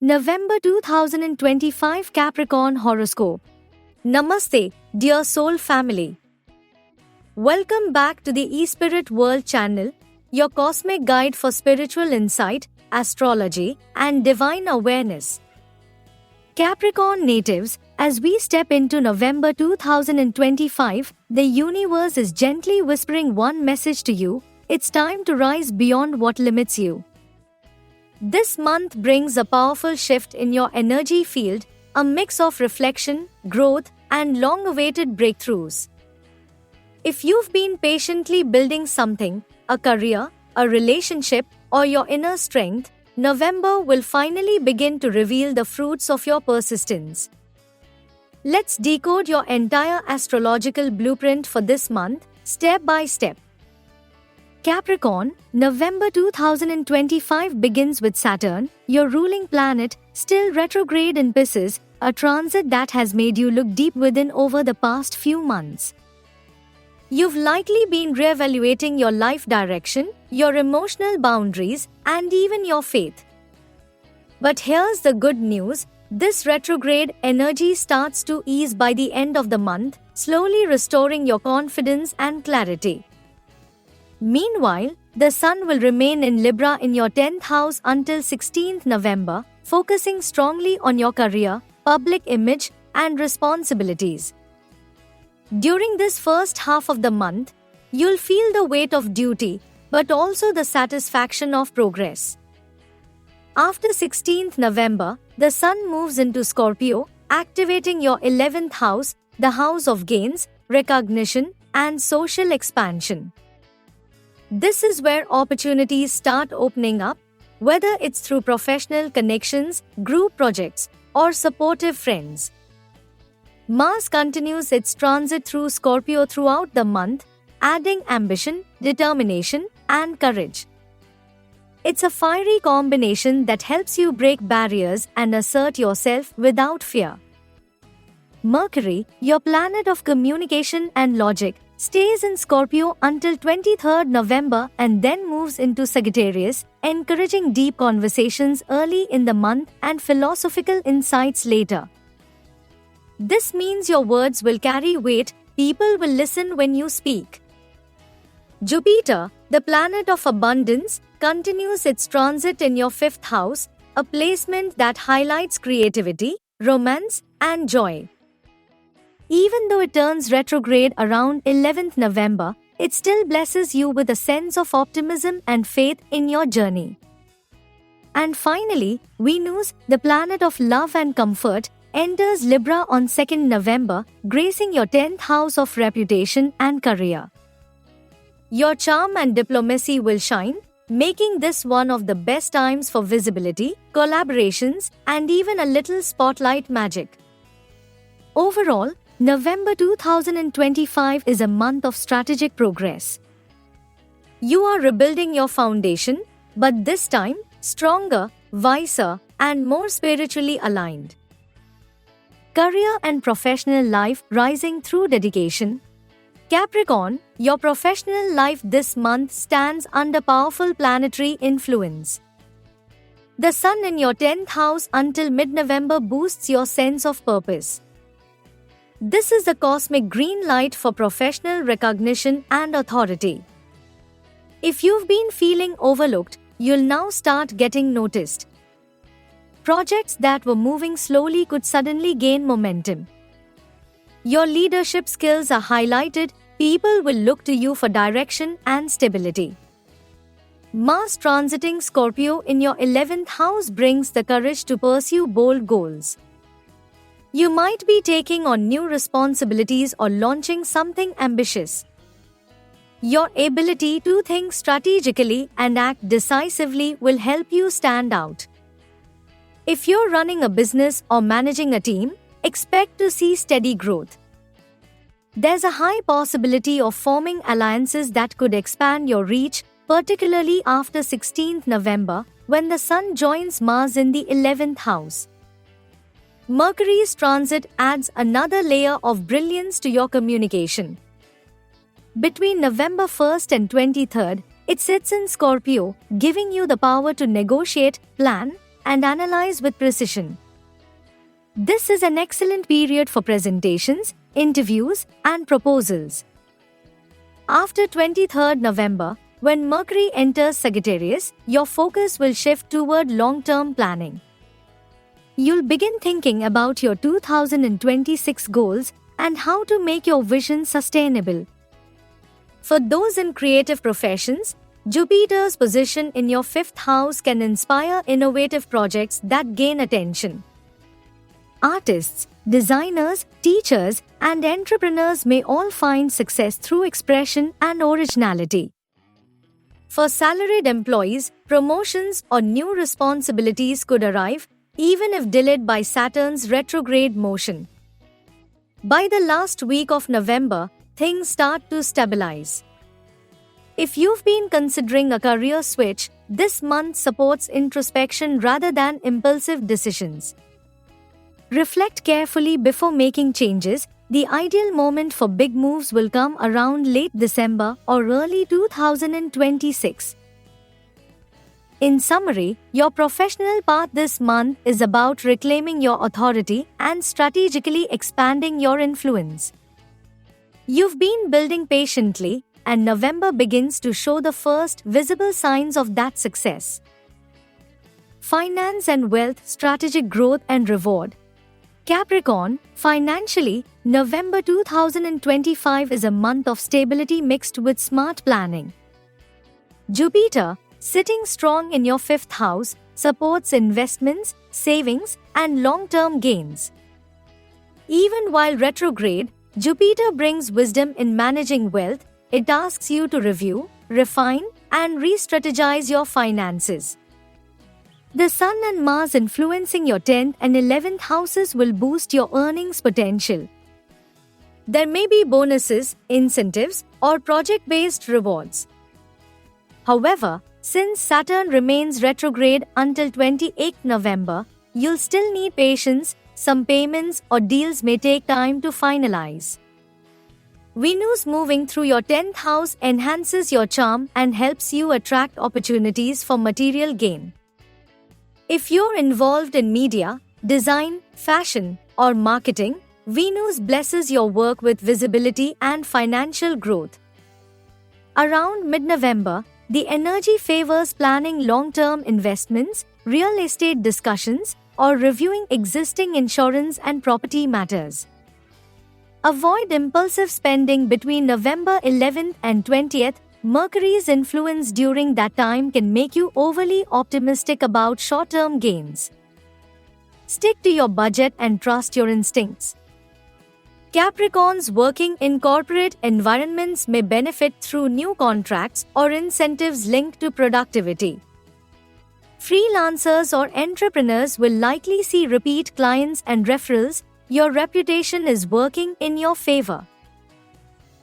November 2025 Capricorn Horoscope. Namaste, dear soul family. Welcome back to the eSpirit World channel, your cosmic guide for spiritual insight, astrology, and divine awareness. Capricorn natives, as we step into November 2025, the universe is gently whispering one message to you: it's time to rise beyond what limits you. This month brings a powerful shift in your energy field, a mix of reflection, growth, and long-awaited breakthroughs. If you've been patiently building something, a career, a relationship, or your inner strength, November will finally begin to reveal the fruits of your persistence. Let's decode your entire astrological blueprint for this month, step by step. Capricorn, November 2025 begins with Saturn, your ruling planet, still retrograde in Pisces, a transit that has made you look deep within over the past few months. You've likely been reevaluating your life direction, your emotional boundaries, and even your faith. But here's the good news: this retrograde energy starts to ease by the end of the month, slowly restoring your confidence and clarity. Meanwhile, the Sun will remain in Libra in your 10th house until 16th November, focusing strongly on your career, public image, and responsibilities. During this first half of the month, you'll feel the weight of duty, but also the satisfaction of progress. After 16th November, the Sun moves into Scorpio, activating your 11th house, the house of gains, recognition, and social expansion. This is where opportunities start opening up, whether it's through professional connections, group projects, or supportive friends. Mars continues its transit through Scorpio throughout the month, adding ambition, determination, and courage. It's a fiery combination that helps you break barriers and assert yourself without fear. Mercury, your planet of communication and logic, stays in Scorpio until 23rd November and then moves into Sagittarius, encouraging deep conversations early in the month and philosophical insights later. This means your words will carry weight, people will listen when you speak. Jupiter, the planet of abundance, continues its transit in your 5th house, a placement that highlights creativity, romance, and joy. Even though it turns retrograde around 11th November, it still blesses you with a sense of optimism and faith in your journey. And finally, Venus, the planet of love and comfort, enters Libra on 2nd November, gracing your 10th house of reputation and career. Your charm and diplomacy will shine, making this one of the best times for visibility, collaborations, and even a little spotlight magic. Overall, November 2025 is a month of strategic progress. You are rebuilding your foundation, but this time, stronger, wiser, and more spiritually aligned. Career and professional life rising through dedication. Capricorn, your professional life this month stands under powerful planetary influence. The Sun in your 10th house until mid-November boosts your sense of purpose. This is the cosmic green light for professional recognition and authority. If you've been feeling overlooked, you'll now start getting noticed. Projects that were moving slowly could suddenly gain momentum. Your leadership skills are highlighted, people will look to you for direction and stability. Mars transiting Scorpio in your 11th house brings the courage to pursue bold goals. You might be taking on new responsibilities or launching something ambitious. Your ability to think strategically and act decisively will help you stand out. If you're running a business or managing a team, expect to see steady growth. There's a high possibility of forming alliances that could expand your reach, particularly after 16th November, when the Sun joins Mars in the 11th house. Mercury's transit adds another layer of brilliance to your communication. Between November 1st and 23rd, it sits in Scorpio, giving you the power to negotiate, plan, and analyze with precision. This is an excellent period for presentations, interviews, and proposals. After 23rd November, when Mercury enters Sagittarius, your focus will shift toward long-term planning. You'll begin thinking about your 2026 goals and how to make your vision sustainable. For those in creative professions, Jupiter's position in your 5th house can inspire innovative projects that gain attention. Artists, designers, teachers, and entrepreneurs may all find success through expression and originality. For salaried employees, promotions or new responsibilities could arrive, even if delayed by Saturn's retrograde motion. By the last week of November, things start to stabilize. If you've been considering a career switch, this month supports introspection rather than impulsive decisions. Reflect carefully before making changes. The ideal moment for big moves will come around late December or early 2026. In summary, your professional path this month is about reclaiming your authority and strategically expanding your influence. You've been building patiently, and November begins to show the first visible signs of that success. Finance and wealth, strategic growth and reward. Capricorn, financially, November 2025 is a month of stability mixed with smart planning. Jupiter, sitting strong in your 5th house, supports investments, savings, and long-term gains. Even while retrograde, Jupiter brings wisdom in managing wealth. It asks you to review, refine, and re-strategize your finances. The Sun and Mars influencing your 10th and 11th houses will boost your earnings potential. There may be bonuses, incentives, or project-based rewards. However, since Saturn remains retrograde until 28 November, you'll still need patience. Some payments or deals may take time to finalize. Venus moving through your 10th house enhances your charm and helps you attract opportunities for material gain. If you're involved in media, design, fashion, or marketing, Venus blesses your work with visibility and financial growth. Around mid-November, the energy favors planning long-term investments, real estate discussions, or reviewing existing insurance and property matters. Avoid impulsive spending between November 11th and 20th. Mercury's influence during that time can make you overly optimistic about short-term gains. Stick to your budget and trust your instincts. Capricorns working in corporate environments may benefit through new contracts or incentives linked to productivity. Freelancers or entrepreneurs will likely see repeat clients and referrals. Your reputation is working in your favor.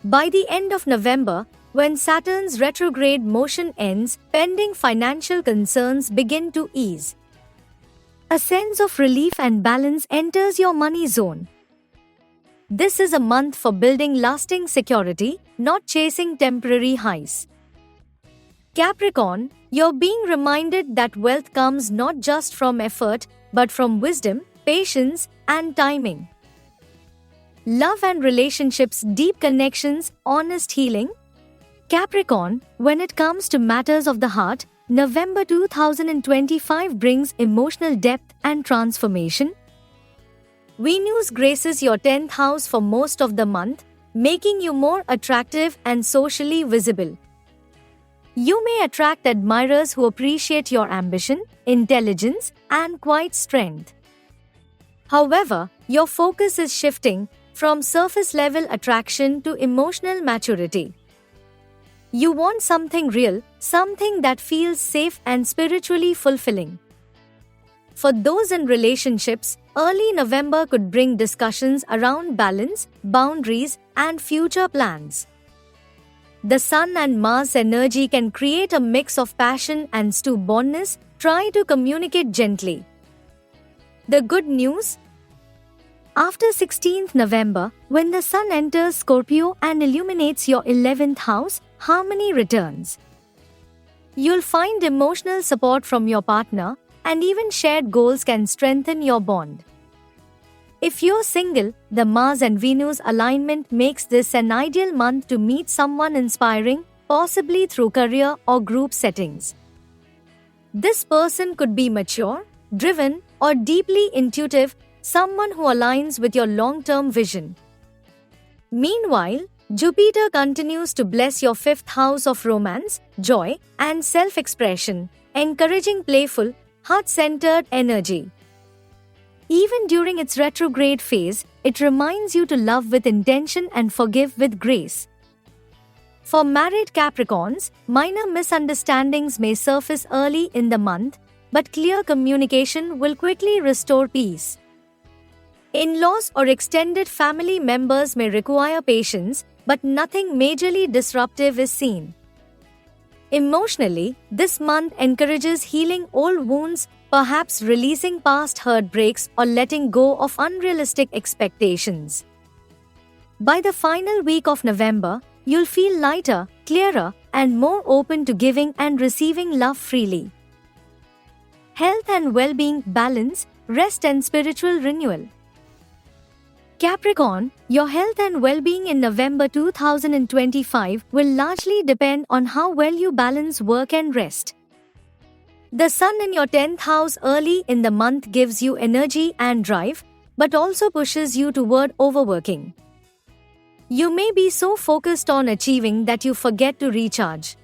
By the end of November, when Saturn's retrograde motion ends, pending financial concerns begin to ease. A sense of relief and balance enters your money zone. This is a month for building lasting security, not chasing temporary highs. Capricorn, you're being reminded that wealth comes not just from effort, but from wisdom, patience, and timing. Love and relationships, deep connections, honest healing. Capricorn, when it comes to matters of the heart, November 2025 brings emotional depth and transformation. Venus graces your 10th house for most of the month, making you more attractive and socially visible. You may attract admirers who appreciate your ambition, intelligence, and quiet strength. However, your focus is shifting from surface-level attraction to emotional maturity. You want something real, something that feels safe and spiritually fulfilling. For those in relationships, early November could bring discussions around balance, boundaries, and future plans. The Sun and Mars energy can create a mix of passion and stubbornness. Try to communicate gently. The good news? After 16th November, when the Sun enters Scorpio and illuminates your 11th house, harmony returns. You'll find emotional support from your partner, and even shared goals can strengthen your bond. If you're single, the Mars and Venus alignment makes this an ideal month to meet someone inspiring, possibly through career or group settings. This person could be mature, driven, or deeply intuitive, someone who aligns with your long-term vision. Meanwhile, Jupiter continues to bless your fifth house of romance, joy, and self-expression, encouraging playful, heart-centered energy. Even during its retrograde phase, it reminds you to love with intention and forgive with grace. For married Capricorns, minor misunderstandings may surface early in the month, but clear communication will quickly restore peace. In-laws or extended family members may require patience, but nothing majorly disruptive is seen. Emotionally, this month encourages healing old wounds, perhaps releasing past heartbreaks or letting go of unrealistic expectations. By the final week of November, you'll feel lighter, clearer, and more open to giving and receiving love freely. Health and well-being, balance, rest and spiritual renewal. Capricorn, your health and well-being in November 2025 will largely depend on how well you balance work and rest. The Sun in your 10th house early in the month gives you energy and drive, but also pushes you toward overworking. You may be so focused on achieving that you forget to recharge.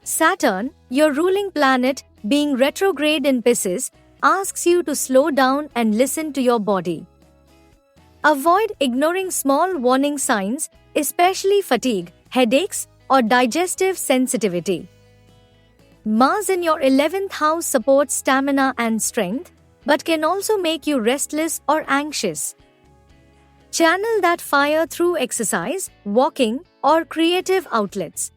Saturn, your ruling planet, being retrograde in Pisces, asks you to slow down and listen to your body. Avoid ignoring small warning signs, especially fatigue, headaches, or digestive sensitivity. Mars in your 11th house supports stamina and strength, but can also make you restless or anxious. Channel that fire through exercise, walking, or creative outlets.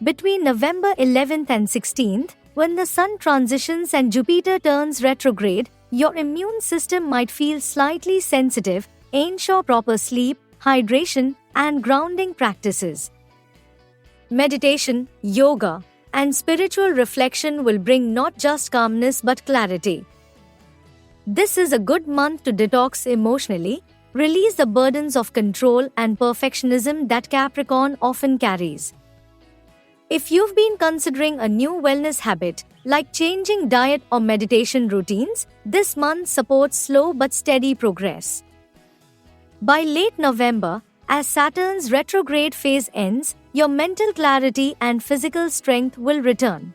Between November 11th and 16th, when the Sun transitions and Jupiter turns retrograde, your immune system might feel slightly sensitive. Ensure proper sleep, hydration, and grounding practices. Meditation, yoga, and spiritual reflection will bring not just calmness but clarity. This is a good month to detox emotionally, release the burdens of control and perfectionism that Capricorn often carries. If you've been considering a new wellness habit, like changing diet or meditation routines, this month supports slow but steady progress. By late November, as Saturn's retrograde phase ends, your mental clarity and physical strength will return.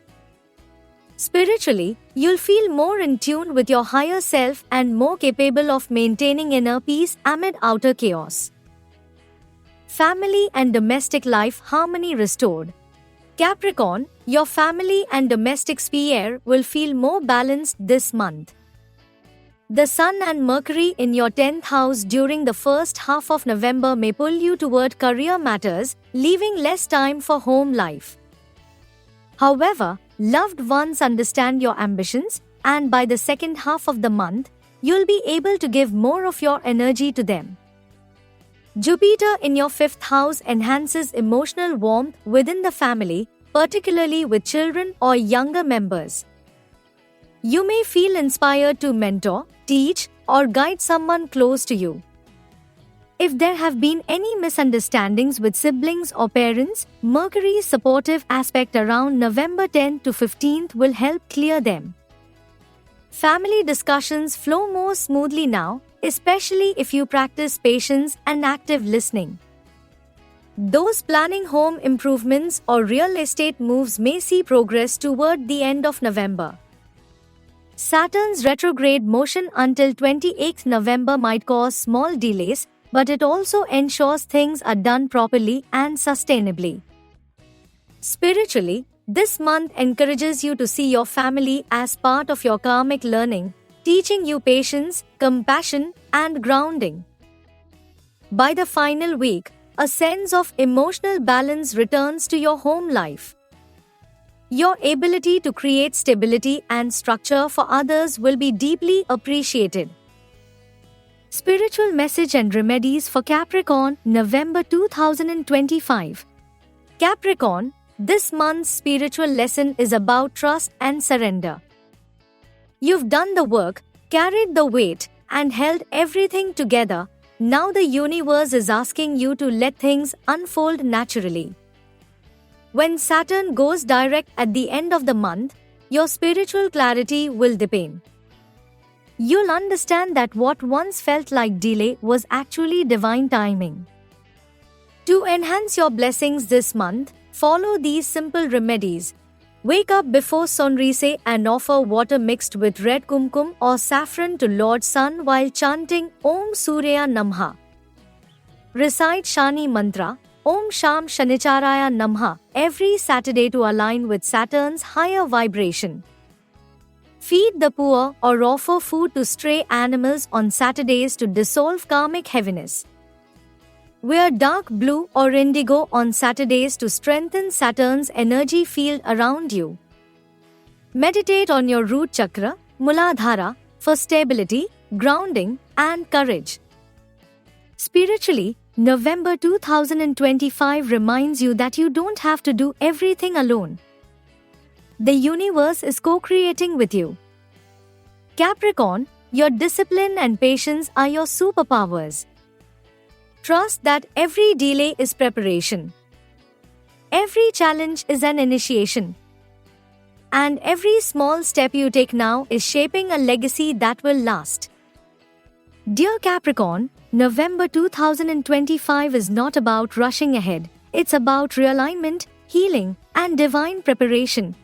Spiritually, you'll feel more in tune with your higher self and more capable of maintaining inner peace amid outer chaos. Family and domestic life harmony restored. Capricorn, your family and domestic sphere will feel more balanced this month. The Sun and Mercury in your 10th house during the first half of November may pull you toward career matters, leaving less time for home life. However, loved ones understand your ambitions, and by the second half of the month, you'll be able to give more of your energy to them. Jupiter in your 5th house enhances emotional warmth within the family, particularly with children or younger members. You may feel inspired to mentor, teach, or guide someone close to you. If there have been any misunderstandings with siblings or parents, Mercury's supportive aspect around November 10th to 15th will help clear them. Family discussions flow more smoothly now, especially if you practice patience and active listening. Those planning home improvements or real estate moves may see progress toward the end of November. Saturn's retrograde motion until 28th November might cause small delays, but it also ensures things are done properly and sustainably. Spiritually, this month encourages you to see your family as part of your karmic learning, teaching you patience, compassion, and grounding. By the final week, a sense of emotional balance returns to your home life. Your ability to create stability and structure for others will be deeply appreciated. Spiritual message and remedies for Capricorn, November 2025. Capricorn, This month's spiritual lesson is about trust and surrender. You've done the work, carried the weight, and held everything together. Now the universe is asking you to let things unfold naturally. When Saturn goes direct at the end of the month, your spiritual clarity will deepen. You'll understand that what once felt like delay was actually divine timing. To enhance your blessings this month, follow these simple remedies. Wake up before sunrise and offer water mixed with red kumkum or saffron to Lord Sun while chanting Om Surya Namah. Recite Shani Mantra, Om Sham Shanicharaya Namah, every Saturday to align with Saturn's higher vibration. Feed the poor or offer food to stray animals on Saturdays to dissolve karmic heaviness. Wear dark blue or indigo on Saturdays to strengthen Saturn's energy field around you. Meditate on your root chakra, Muladhara, for stability, grounding, and courage. Spiritually, November 2025 reminds you that you don't have to do everything alone. The universe is co-creating with you. Capricorn, your discipline and patience are your superpowers. Trust that every delay is preparation. Every challenge is an initiation. And every small step you take now is shaping a legacy that will last. Dear Capricorn, November 2025 is not about rushing ahead. It's about realignment, healing, and divine preparation.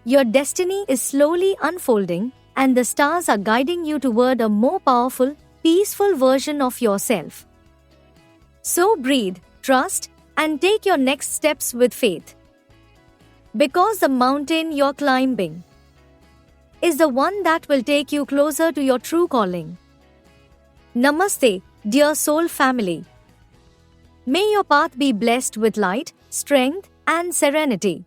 Your destiny is slowly unfolding, and the stars are guiding you toward a more powerful, peaceful version of yourself. So breathe, trust, and take your next steps with faith. Because the mountain you're climbing is the one that will take you closer to your true calling. Namaste, dear soul family. May your path be blessed with light, strength, and serenity.